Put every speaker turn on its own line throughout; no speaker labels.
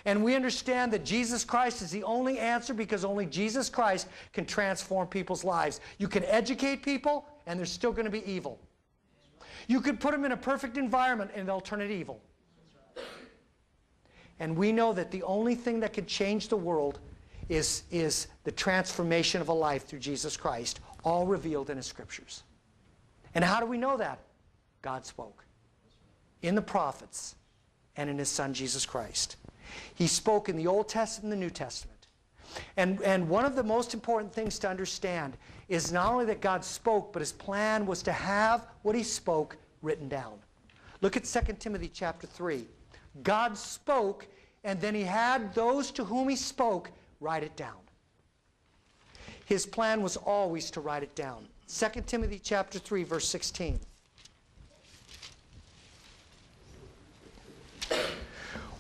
And we understand that Jesus Christ is the only answer because only Jesus Christ can transform people's lives. You can educate people and they're still going to be evil. You could put them in a perfect environment and they'll turn it evil. And we know that the only thing that can change the world is the transformation of a life through Jesus Christ, all revealed in His Scriptures. And how do we know that? God spoke in the prophets and in His Son Jesus Christ. He spoke in the Old Testament and the New Testament. And one of the most important things to understand is not only that God spoke, but His plan was to have what He spoke written down. Look at 2 Timothy chapter 3. God spoke, and then He had those to whom He spoke write it down. His plan was always to write it down. 2 Timothy chapter 3, verse 16.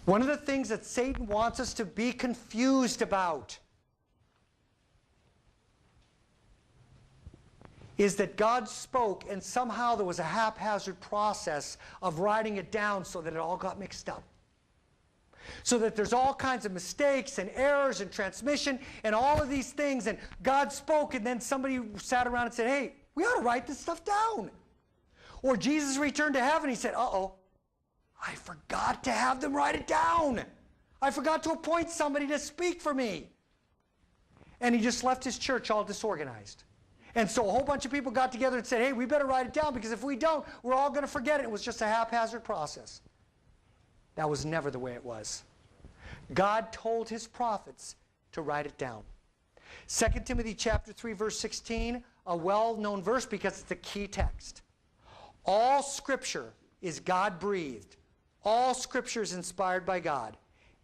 One of the things that Satan wants us to be confused about is that God spoke and somehow there was a haphazard process of writing it down so that it all got mixed up. So that there's all kinds of mistakes and errors and transmission and all of these things, and God spoke and then somebody sat around and said, hey, we ought to write this stuff down. Or Jesus returned to heaven, He said, uh-oh, I forgot to have them write it down. I forgot to appoint somebody to speak for me. And He just left His church all disorganized. And so a whole bunch of people got together and said, hey, we better write it down because if we don't, we're all going to forget it. It was just a haphazard process. That was never the way it was. God told His prophets to write it down. 2 Timothy chapter 3, verse 16, a well-known verse because it's the key text. All Scripture is God-breathed. All Scripture is inspired by God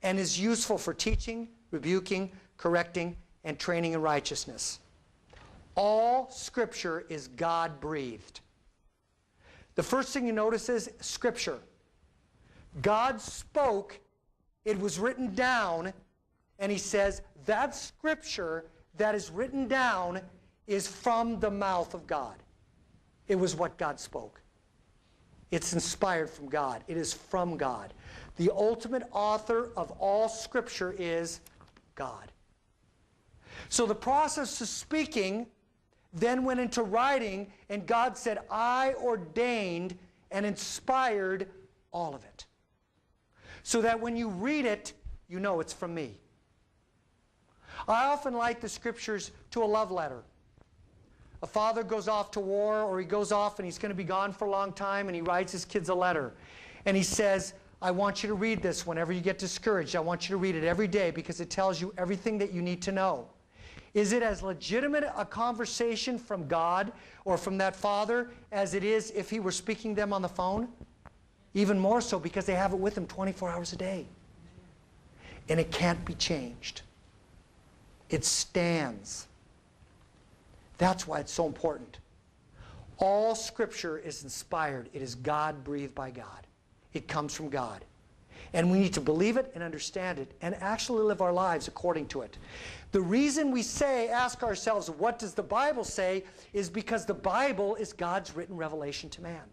and is useful for teaching, rebuking, correcting, and training in righteousness. All Scripture is God-breathed. The first thing you notice is Scripture. God spoke, it was written down, and He says that Scripture that is written down is from the mouth of God. It was what God spoke. It's inspired from God. It is from God. The ultimate author of all Scripture is God. So the process of speaking then went into writing, and God said, I ordained and inspired all of it. So that when you read it, you know it's from me. I often like the Scriptures to a love letter. A father goes off to war, or he goes off and he's going to be gone for a long time, and he writes his kids a letter. And he says, I want you to read this whenever you get discouraged. I want you to read it every day because it tells you everything that you need to know. Is it as legitimate a conversation from God or from that father as it is if he were speaking them on the phone? Even more so because they have it with them 24 hours a day. And it can't be changed. It stands. That's why it's so important. All Scripture is inspired. It is God-breathed by God. It comes from God. And we need to believe it and understand it and actually live our lives according to it. The reason we ask ourselves, what does the Bible say, is because the Bible is God's written revelation to man.